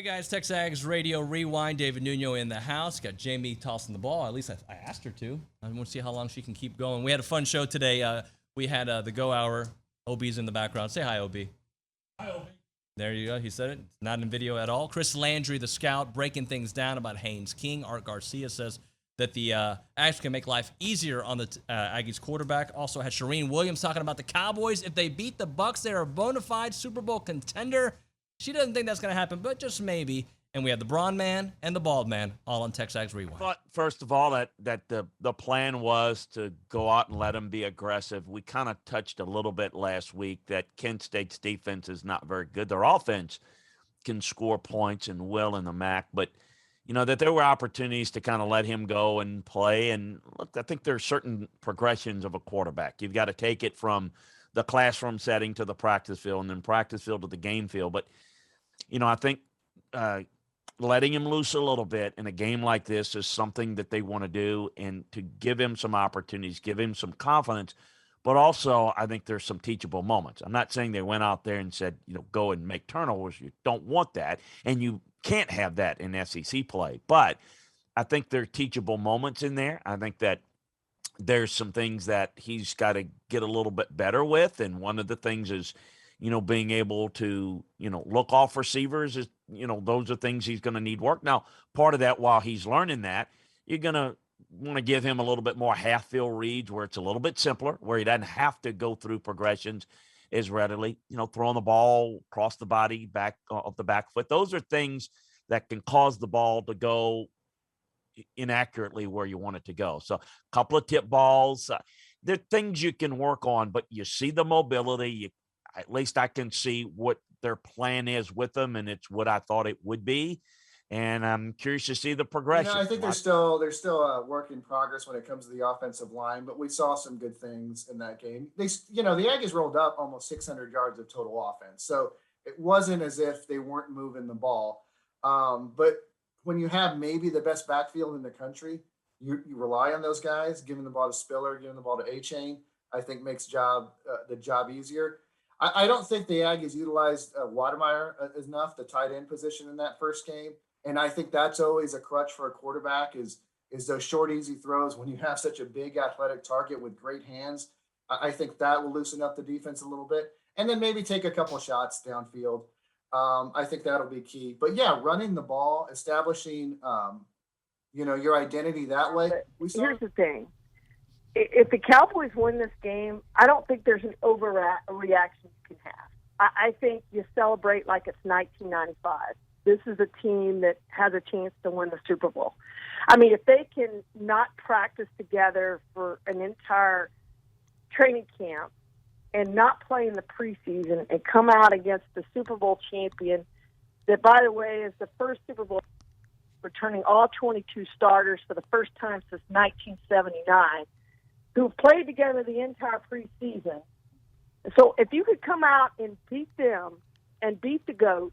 Hey guys, TexAgs Radio Rewind. David Nuno in the house. Got Jamie tossing the ball. At least I asked her to. I want to see how long she can keep going. We had a fun show today. We had the Go Hour. OB's in the background. Say hi, OB. Hi, OB. There you go. He said it. Not in video at all. Chris Landry, the scout, breaking things down about Haynes King. Art Garcia says that the Aggies can make life easier on the Aggies quarterback. Also had Charean Williams talking about the Cowboys. If they beat the Bucs, they're a bona fide Super Bowl contender. She doesn't think that's going to happen, but just maybe. And we have the Braun Man and the Bald Man all on TexAgs Rewind. I thought, first of all, that the plan was to go out and let them be aggressive. We kind of touched a little bit last week that Kent State's defense is not very good. Their offense can score points and will in the MAC, but that there were opportunities to kind of let him go and play. And look, I think there's certain progressions of a quarterback. You've got to take it from the classroom setting to the practice field, and then practice field to the game field. But I think letting him loose a little bit in a game like this is something that they want to do, and to give him some opportunities, give him some confidence. But also, I think there's some teachable moments. I'm not saying they went out there and said, go and make turnovers. You don't want that, and you can't have that in SEC play. But I think there are teachable moments in there. I think that there's some things that he's got to get a little bit better with, and one of the things is being able to, look off receivers is, those are things he's going to need work. Now, part of that, while he's learning that, you're going to want to give him a little bit more half-field reads where it's a little bit simpler, where he doesn't have to go through progressions as readily, throwing the ball across the body, back off the back foot. Those are things that can cause the ball to go inaccurately where you want it to go. So a couple of tip balls, there are things you can work on, but you see the mobility. At least I can see what their plan is with them, and it's what I thought it would be. And I'm curious to see the progression. I think there's still a work in progress when it comes to the offensive line, but we saw some good things in that game. The Aggies rolled up almost 600 yards of total offense, so it wasn't as if they weren't moving the ball. But when you have maybe the best backfield in the country, you rely on those guys. Giving the ball to Spiller, giving the ball to A-Chain, I think makes the job easier. I don't think the Aggies utilized Watermeyer enough, the tight end position in that first game. And I think that's always a crutch for a quarterback is those short, easy throws when you have such a big athletic target with great hands. I think that will loosen up the defense a little bit. And then maybe take a couple shots downfield. I think that'll be key. But, yeah, running the ball, establishing, your identity that way. Here's the thing. If the Cowboys win this game, I don't think there's an overreaction you can have. I think you celebrate like it's 1995. This is a team that has a chance to win the Super Bowl. I mean, if they can not practice together for an entire training camp and not play in the preseason and come out against the Super Bowl champion, that, by the way, is the first Super Bowl returning all 22 starters for the first time since 1979, who played together the entire preseason. So if you could come out and beat them and beat the GOAT,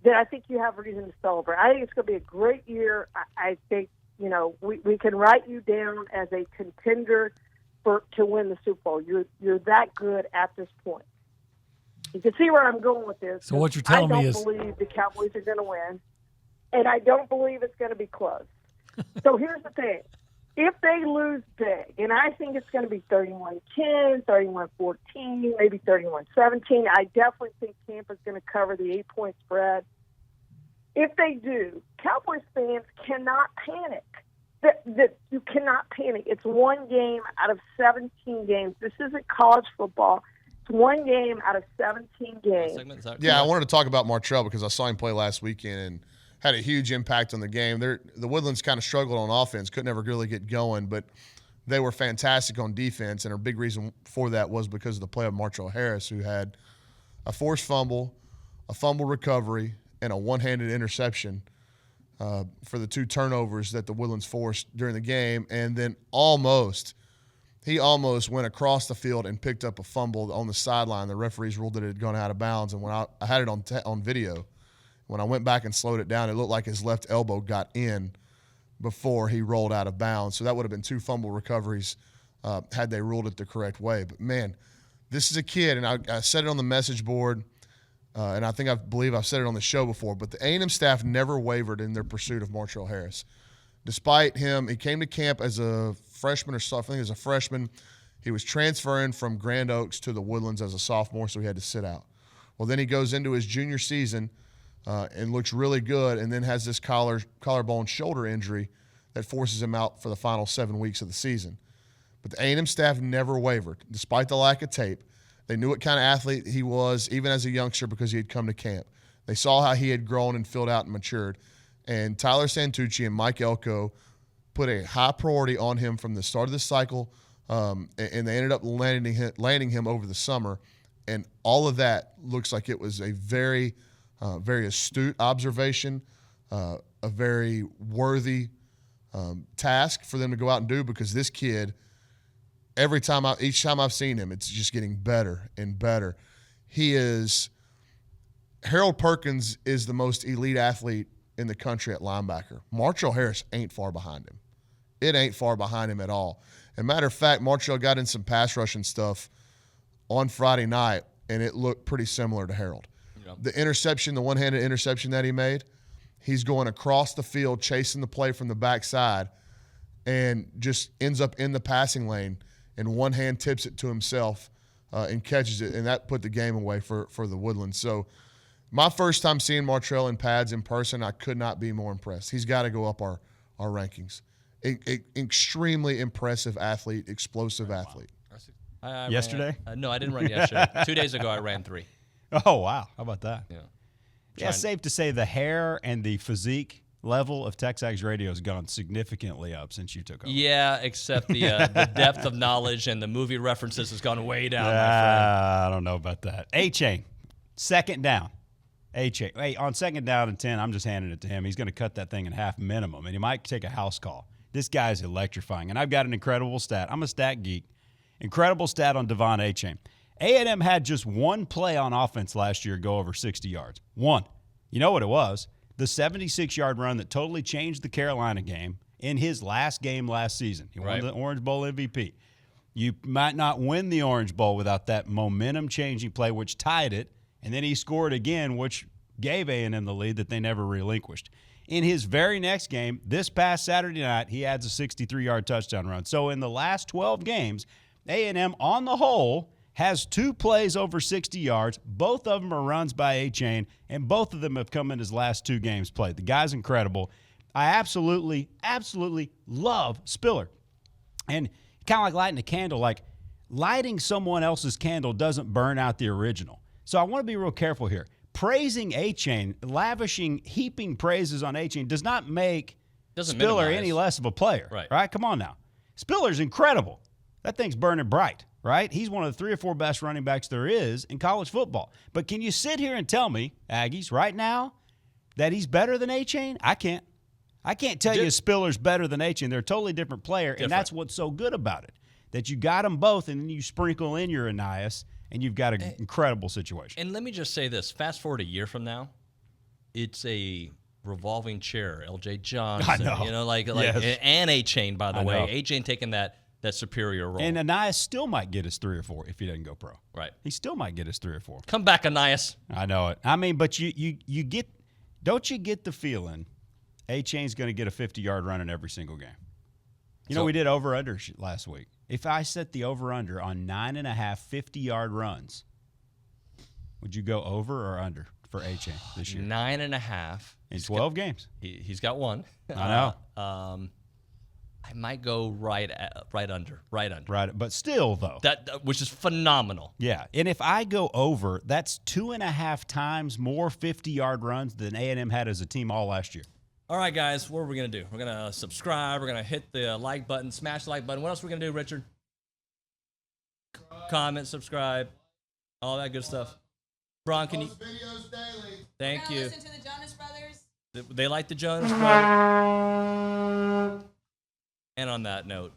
then I think you have reason to celebrate. I think it's going to be a great year. I think, we can write you down as a contender to win the Super Bowl. You're that good at this point. You can see where I'm going with this. So what you're telling me is, I don't believe the Cowboys are going to win, and I don't believe it's going to be close. So here's the thing. If they lose big, and I think it's going to be 31-10, 31-14, maybe 31-17, I definitely think Tampa's going to cover the 8-point spread. If they do, Cowboys fans cannot panic. You cannot panic. It's one game out of 17 games. This isn't college football. It's one game out of 17 games. Yeah, I wanted to talk about Martrell because I saw him play last weekend and had a huge impact on the game. The Woodlands kind of struggled on offense, couldn't ever really get going, but they were fantastic on defense, and a big reason for that was because of the play of Martrell Harris, who had a forced fumble, a fumble recovery, and a one-handed interception for the 2 turnovers that the Woodlands forced during the game, and then he almost went across the field and picked up a fumble on the sideline. The referees ruled that it had gone out of bounds, and when I had it on video, when I went back and slowed it down, it looked like his left elbow got in before he rolled out of bounds. So that would have been 2 fumble recoveries had they ruled it the correct way. But, man, this is a kid, and I said it on the message board. and I believe I've said it on the show before, but the A&M staff never wavered in their pursuit of Martrell Harris. Despite him, he came to camp as a freshman or I think as a freshman. He was transferring from Grand Oaks to the Woodlands as a sophomore, so he had to sit out. Well, then he goes into his junior season and looks really good, and then has this collarbone shoulder injury that forces him out for the final 7 weeks of the season. But the A&M staff never wavered, despite the lack of tape. They knew what kind of athlete he was, even as a youngster, because he had come to camp. They saw how he had grown and filled out and matured. And Tyler Santucci and Mike Elko put a high priority on him from the start of the cycle, and they ended up landing him over the summer. And all of that looks like it was a very, very astute observation, a very worthy task for them to go out and do, because this kid, each time I've seen him, it's just getting better and better. Harold Perkins is the most elite athlete in the country at linebacker. Martrell Harris ain't far behind him. It ain't far behind him at all. As a matter of fact, Martrell got in some pass rushing stuff on Friday night, and it looked pretty similar to Harold. Yeah. The one-handed interception that he made, he's going across the field, chasing the play from the backside, and just ends up in the passing lane, and one hand tips it to himself and catches it, and that put the game away for the Woodlands. So my first time seeing Martrell in pads in person, I could not be more impressed. He's got to go up our rankings. Extremely impressive athlete, explosive athlete. I yesterday? No, I didn't run yesterday. 2 days ago, I ran 3. Oh, wow. How about that? Yeah. Yeah, safe to say the hair and the physique level of TexAgs Radio has gone significantly up since you took over. Yeah, except the depth of knowledge and the movie references has gone way down, my friend. I don't know about that. A-Chain, second down. A-Chain. Hey, on second down and 10, I'm just handing it to him. He's going to cut that thing in half minimum, and he might take a house call. This guy's electrifying, and I've got an incredible stat. I'm a stat geek. Incredible stat on Devon A-Chain. A&M had just one play on offense last year go over 60 yards. One. You know what it was? The 76-yard run that totally changed the Carolina game in his last game last season. He won the Orange Bowl MVP. You might not win the Orange Bowl without that momentum-changing play, which tied it, and then he scored again, which gave A&M the lead that they never relinquished. In his very next game, this past Saturday night, he adds a 63-yard touchdown run. So in the last 12 games, A&M on the whole has 2 plays over 60 yards. Both of them are runs by A-Chain, and both of them have come in his last 2 games played. The guy's incredible. I absolutely, absolutely love Spiller. And kind of like lighting a candle, like lighting someone else's candle doesn't burn out the original. So I want to be real careful here. Praising A-Chain, heaping praises on A-Chain does not make Spiller any less of a player. Right? Come on now. Spiller's incredible. That thing's burning bright, right? He's one of the 3 or 4 best running backs there is in college football. But can you sit here and tell me, Aggies, right now, that he's better than A-Chain? I can't. I can't tell you Spiller's better than A-Chain. They're a totally different player, and that's what's so good about it, that you got them both, and then you sprinkle in your Anias, and you've got an incredible situation. And let me just say this. Fast forward a year from now, it's a revolving chair. L.J. Johnson, I know. You know, Yes. and A-Chain, by the way. know. A-Chain taking that superior role. And Anias still might get his 3 or 4 if he doesn't go pro. Right. He still might get his 3 or 4. Come back, Anias. I know it. I mean, but you get – don't you get the feeling A-Chain's going to get a 50-yard run in every single game? You know, we did over-under last week. If I set the over-under on 9.5 50-yard runs, would you go over or under for A-Chain this year? 9.5. In 12 games. He's got 1. I know. I might go right under. Right, but still, though. That which is phenomenal. Yeah, and if I go over, that's 2.5 times more 50-yard runs than A&M had as a team all last year. All right, guys, what are we going to do? We're going to subscribe. We're going to hit the like button, smash the like button. What else are we going to do, Richard? Comment, subscribe, all that good stuff. Bron, can you? Videos daily. Thank you. Listen to the Jonas Brothers. They like the Jonas Brothers. And on that note,